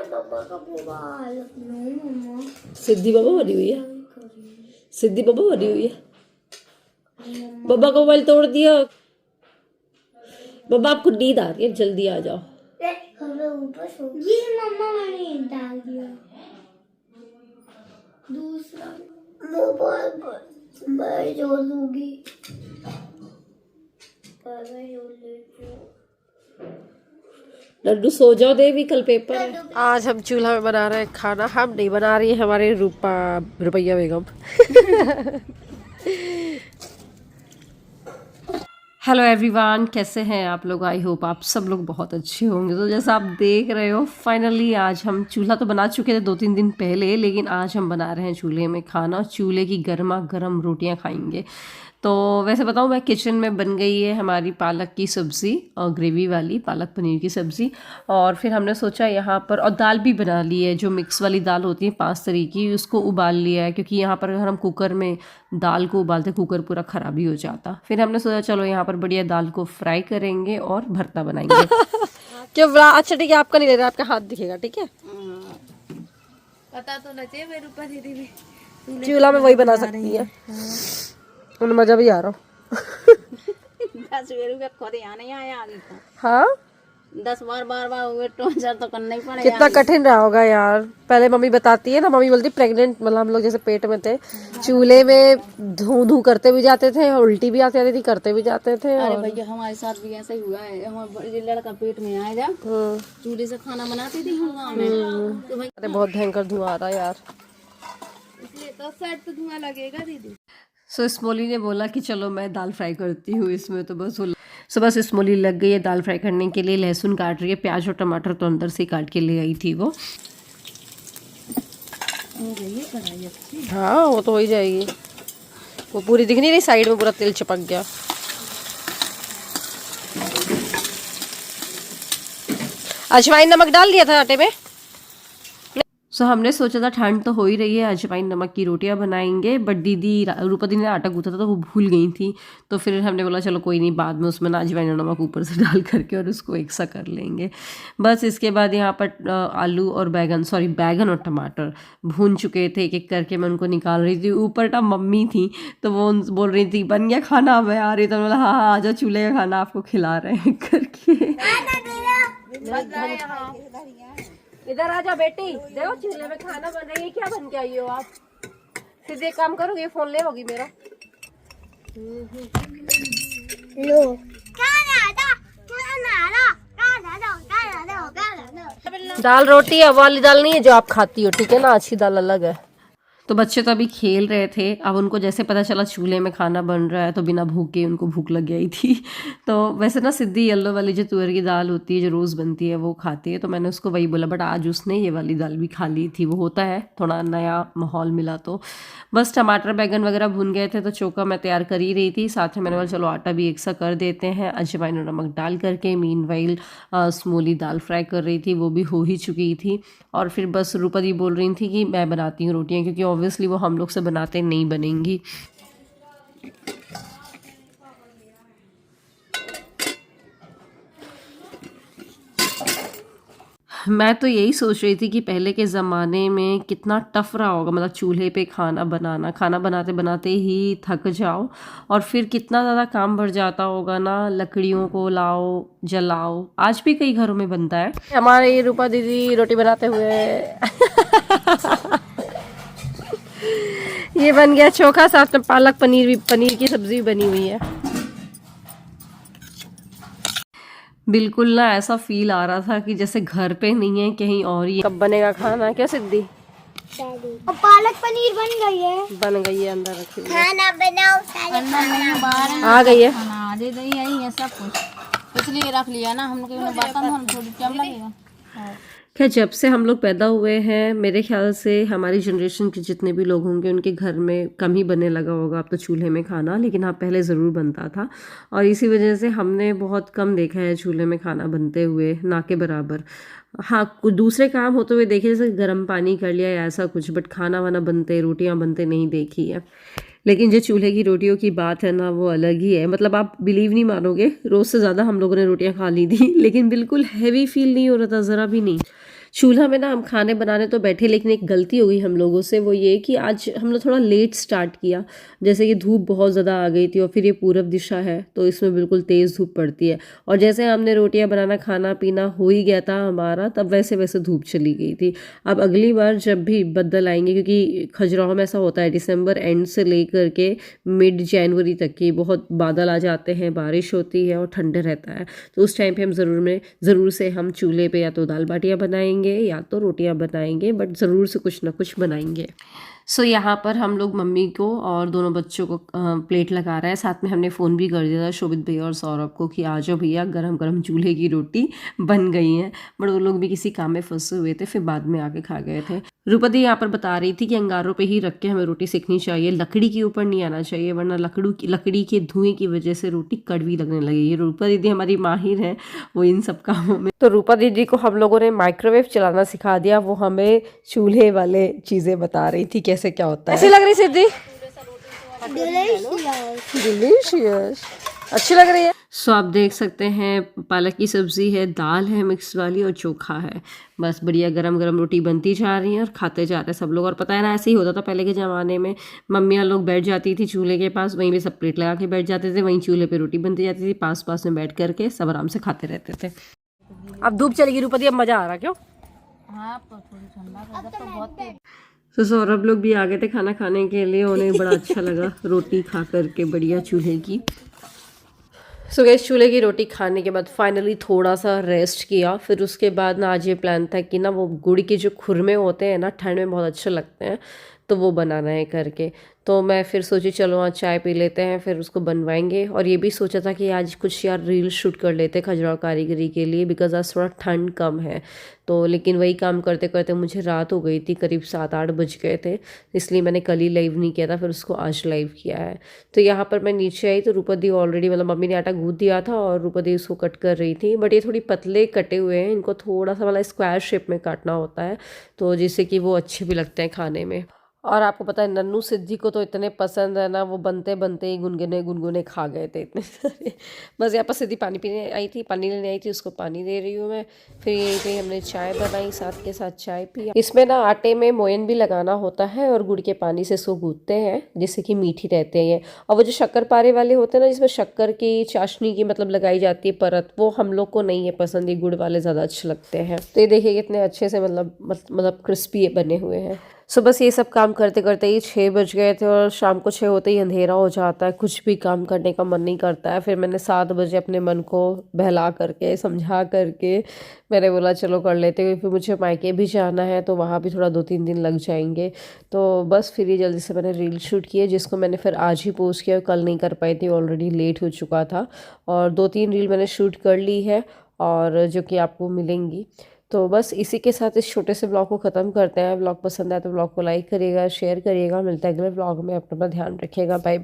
मम्मा का मोबाइल। मम्मा सिद्धि बाबा बनी हुई है, सिद्धि बाबा बनी हुई है। बाबा का मोबाइल तोड़ दिया। बाबा आपको नींद आ रही है, जल्दी आ जाओ। हमें ऊपर सो जी मम्मा मैंने डाल दिया दूसरा मोबाइल पर मैं जो लूंगी लड्डू सो जाओ देवी, कल पेपर है। आज हम चूल्हा में बना रहे हैं खाना। हम नहीं बना रही है, हमारे रुपैया बेगम। हेलो एवरीवन, कैसे हैं आप लोग? आई होप आप सब लोग बहुत अच्छे होंगे। तो जैसा आप देख रहे हो, फाइनली आज हम चूल्हा तो बना चुके थे 2-3 दिन पहले, लेकिन आज हम बना रहे हैं चूल्हे में खाना। चूल्हे की गर्मा गर्म रोटियां खाएंगे। तो वैसे बताऊं, मैं किचन में बन गई है हमारी पालक की सब्ज़ी और ग्रेवी वाली पालक पनीर की सब्ज़ी। और फिर हमने सोचा यहाँ पर, और दाल भी बना ली है, जो मिक्स वाली दाल होती है 5 तरह की, उसको उबाल लिया है। क्योंकि यहाँ पर अगर हम कुकर में दाल को उबालते, कुकर पूरा ख़राब ही हो जाता। फिर हमने सोचा चलो यहाँ पर बढ़िया दाल को फ्राई करेंगे और भरता बनाएंगे। क्यों? अच्छा ठीक है, आपका नहीं ले रहा, आपका हाथ दिखेगा, ठीक है। पता तो लगे मेरे ऊपर दीदी चूल्हा में वही बना सकती है, उन मजा भी आ रहा हूँ। 10 बेर खोदे आने आया आगे का। हाँ 10 बार हुए टॉर्चर तो करना ही पड़ेगा। कितना कठिन रहा होगा यार। पहले मम्मी बताती है ना, मम्मी बोलती प्रेग्नेंट, मतलब हम लोग जैसे पेट में थे, चूल्हे में धू करते भी जाते थे और उल्टी भी आती थी, करते भी जाते थे। अरे भैया हमारे साथ भी ऐसा ही हुआ है। हमारा लड़का पेट में आया जब चूल्हे से खाना बनाती थी हम गाँव में, तो भाई अरे बहुत भयंकर धुआं आ रहा है यार, इसलिए तो साइड तो धुआं लगेगा दीदी। सो स्मोली ने बोला कि चलो मैं दाल फ्राई करती हूँ इसमें। तो बस स्मोली लग गई है दाल फ्राई करने के लिए। लहसुन काट रही है, प्याज और टमाटर तो अंदर से काट के ले आई थी वो। हाँ वो तो हो ही जाएगी। वो पूरी दिख नहीं रही, साइड में पूरा तेल चिपक गया। अजवाइन नमक डाल दिया था आटे में। सो हमने सोचा था ठंड तो हो ही रही है, अजवाइन नमक की रोटियां बनाएंगे, बट दीदी रूपा दी ने आटा गूंथा था तो वो भूल गई थी। तो फिर हमने बोला चलो कोई नहीं, बाद में उसमें ना अजवाइन और नमक ऊपर से डाल करके और उसको एक सा कर लेंगे। बस इसके बाद यहाँ पर आलू और बैगन और टमाटर भून चुके थे। एक एक करके मैं उनको निकाल रही थी। ऊपर ना मम्मी थी, तो वो बोल रही थी बन गया खाना, मैं आ रही। तो बोला हाँ हाँ आ जाओ, चूल्हे का खाना आपको खिला रहे हैं करके। इधर आ जाओ बेटी, देखो चूल्हे में खाना बन रही है। क्या बन के आई हो आप? सीधे काम करोगे, फोन ले होगी मेरा। लो दाल रोटी है, वाली दाल नहीं है जो आप खाती हो, ठीक है ना, अच्छी दाल अलग है। तो बच्चे तो अभी खेल रहे थे। अब उनको जैसे पता चला चूल्हे में खाना बन रहा है तो बिना भूखे उनको भूख लग गई थी। तो वैसे ना सिद्धि येलो वाली जो तुअर की दाल होती है, जो रोज़ बनती है, वो खाती है। तो मैंने उसको वही बोला, बट आज उसने ये वाली दाल भी खा ली थी। वो होता है, थोड़ा नया माहौल मिला। तो बस टमाटर बैगन वगैरह भुन गए थे, तो चोखा मैं तैयार कर ही रही थी। साथ में मैंने बोला चलो आटा भी एक सा कर देते हैं, अजवाइन और नमक डाल करके। मीनवाइल स्मोली दाल फ्राई कर रही थी, वो भी हो ही चुकी थी। और फिर बस रूपा दी बोल रही थी कि मैं बनाती हूँ रोटियाँ, क्योंकि ऑब्वियसली वो हम लोग से बनाते नहीं बनेंगी। मैं तो यही सोच रही थी कि पहले के ज़माने में कितना टफ रहा होगा, मतलब चूल्हे पे खाना बनाना, खाना बनाते बनाते ही थक जाओ और फिर कितना ज़्यादा काम बढ़ जाता होगा ना, लकड़ियों को लाओ जलाओ। आज भी कई घरों में बनता है। हमारी रूपा दीदी रोटी बनाते हुए ये बन गया चोखा, साथ में पालक पनीर की सब्जी बनी हुई है। बिल्कुल ना ऐसा फील आ रहा था कि जैसे घर पे नहीं है, कहीं और ही। कब बनेगा खाना? क्या सिद्धि? और पालक पनीर बन गई है। बन गई है, अंदर रखी हुई है। खाना बनाओ, आ गई है। खाना दे दही यही है सब कुछ, इसलिए रख लिया ना हम लोग। बर्तन हम थोड़ी टाइम लगेगा। खैर जब से हम लोग पैदा हुए हैं, मेरे ख्याल से हमारी जनरेशन के जितने भी लोग होंगे उनके घर में कम ही बनने लगा होगा अब तो चूल्हे में खाना। लेकिन हाँ, पहले ज़रूर बनता था और इसी वजह से हमने बहुत कम देखा है चूल्हे में खाना बनते हुए, ना के बराबर। हाँ, कुछ दूसरे काम होते हुए देखे, जैसे गर्म पानी कर लिया या ऐसा कुछ, बट खाना वाना बनते, रोटियां बनते नहीं देखी है। लेकिन जो चूल्हे की रोटियों की बात है ना, वो अलग ही है। मतलब आप बिलीव नहीं मानोगे, रोज़ से ज़्यादा हम लोगों ने रोटियां खा ली थी, लेकिन बिल्कुल हैवी फील नहीं हो रहा था, ज़रा भी नहीं। चूल्हा में ना हम खाने बनाने तो बैठे, लेकिन एक गलती हो गई हम लोगों से, वो ये कि आज हम लोग थोड़ा लेट स्टार्ट किया। जैसे कि धूप बहुत ज़्यादा आ गई थी और फिर ये पूरब दिशा है तो इसमें बिल्कुल तेज़ धूप पड़ती है, और जैसे हमने रोटियां बनाना खाना पीना हो ही गया था हमारा, तब वैसे वैसे धूप चली गई थी। अब अगली बार जब भी बदल आएंगे, क्योंकि खजुराहो में ऐसा होता है दिसंबर एंड से लेकर के मिड जनवरी तक की बहुत बादल आ जाते हैं, बारिश होती है और ठंडे रहता है, तो उस टाइम पे हम ज़रूर से हम चूल्हे पे या तो दाल बाटियाँ बनाएंगे या तो रोटियां बनाएंगे, बट ज़रूर से कुछ ना कुछ बनाएंगे। सो यहाँ पर हम लोग मम्मी को और दोनों बच्चों को प्लेट लगा रहे हैं। साथ में हमने फ़ोन भी कर दिया था शोभित भैया और सौरभ को कि आ जाओ भैया, गरम गरम चूल्हे की रोटी बन गई है। बट वो लोग भी किसी काम में फंसे हुए थे, फिर बाद में आके खा गए थे। रूपा दी यहाँ पर बता रही थी कि अंगारों पे ही रख के हमें रोटी सेकनी चाहिए, लकड़ी के ऊपर नहीं आना चाहिए, वरना लकड़ी के धुएं की वजह से रोटी कड़वी लगने लगेगी। रूपा दीदी हमारी माहिर है वो इन सब कामों में। तो रूपा दीदी को हम लोगों ने माइक्रोवेव चलाना सिखा दिया, वो हमें चूल्हे वाले चीज़ें बता रही थी कैसे क्या होता है। ऐसी लग रही सिद्धि, डिलीशियस, अच्छी लग रही है। सो आप देख सकते हैं पालक की सब्जी है, दाल है मिक्स वाली और चोखा है। बस बढ़िया गरम गरम रोटी बनती जा रही है और खाते जा रहे हैं सब लोग। और पता है ना, ऐसे ही होता था पहले के ज़माने में, मम्मियाँ लोग बैठ जाती थी चूल्हे के पास, वहीं पे सब प्लेट लगा के बैठ जाते थे, वहीं चूल्हे पे रोटी बनती जाती थी, पास पास में बैठ करके सब आराम से खाते रहते थे। अब धूप चलेगी रूपा दी, अब मज़ा आ रहा क्यों? हाँ, थोड़ी ठंडा कर दो, तो बहुत तेज। तो सौरभ लोग भी आ गए थे खाना खाने के लिए, उन्हें बड़ा अच्छा लगा रोटी खा करके बढ़िया चूल्हे की। सो गैस चूल्हे की रोटी खाने के बाद फाइनली थोड़ा सा रेस्ट किया। फिर उसके बाद ना आज ये प्लान था कि ना वो गुड़ के जो खुरमे होते हैं ना, ठंड में बहुत अच्छे लगते हैं, तो वो बनाना है करके। तो मैं फिर सोची चलो आज चाय पी लेते हैं, फिर उसको बनवाएंगे। और ये भी सोचा था कि आज कुछ यार रील शूट कर लेते खजुराहो कारीगरी के लिए, बिकॉज आज थोड़ा ठंड कम है। तो लेकिन वही काम करते करते मुझे रात हो गई थी, करीब 7-8 बज गए थे, इसलिए मैंने कल ही लाइव नहीं किया था, फिर उसको आज लाइव किया है। तो यहाँ पर मैं नीचे आई तो रूपा दी ऑलरेडी, मतलब मम्मी ने आटा गूँथ दिया था और रूपा दी उसको कट कर रही थी। बट ये थोड़ी पतले कटे हुए हैं, इनको थोड़ा सा मतलब स्क्वायर शेप में काटना होता है, तो जिससे कि वो अच्छे भी लगते हैं खाने में। और आपको पता है नन्नू सिद्धि को तो इतने पसंद है ना, वो बनते बनते ही गुनगुने खा गए थे इतने सारे। बस यहाँ पर सिद्धि पानी पीने आई थी, पानी लेने आई थी, उसको पानी दे रही हूँ मैं। फिर यहीं पे हमने चाय बनाई, साथ के साथ चाय पिया। इसमें ना आटे में मोयन भी लगाना होता है और गुड़ के पानी से इसको गूँथते हैं जिससे कि मीठी रहते हैं। और वो जो शक्कर पारे वाले होते हैं ना, जिसमें शक्कर की चाशनी की मतलब लगाई जाती है परत, वो हम लोग को नहीं है पसंद, ये गुड़ वाले ज़्यादा अच्छे लगते हैं। तो ये देखिए कितने अच्छे से मतलब क्रिस्पी बने हुए हैं। सो बस ये सब काम करते करते ही 6 बज गए थे और शाम को 6 होते ही अंधेरा हो जाता है, कुछ भी काम करने का मन नहीं करता है। फिर मैंने 7 बजे अपने मन को बहला करके समझा करके मैंने बोला चलो कर लेते हैं, फिर मुझे मायके भी जाना है तो वहाँ भी थोड़ा 2-3 दिन लग जाएंगे। तो बस फिर ये जल्दी से मैंने रील शूट किए, जिसको मैंने फिर आज ही पोस्ट किया, कल नहीं कर पाई थी, ऑलरेडी लेट हो चुका था। और 2-3 रील मैंने शूट कर ली है और जो कि आपको मिलेंगी। तो बस इसी के साथ इस छोटे से ब्लॉग को ख़त्म करते हैं। ब्लॉग पसंद आए तो ब्लॉग को लाइक करिएगा, शेयर करिएगा। मिलता है अगले ब्लॉग में, अपना ध्यान रखिएगा। Bye bye.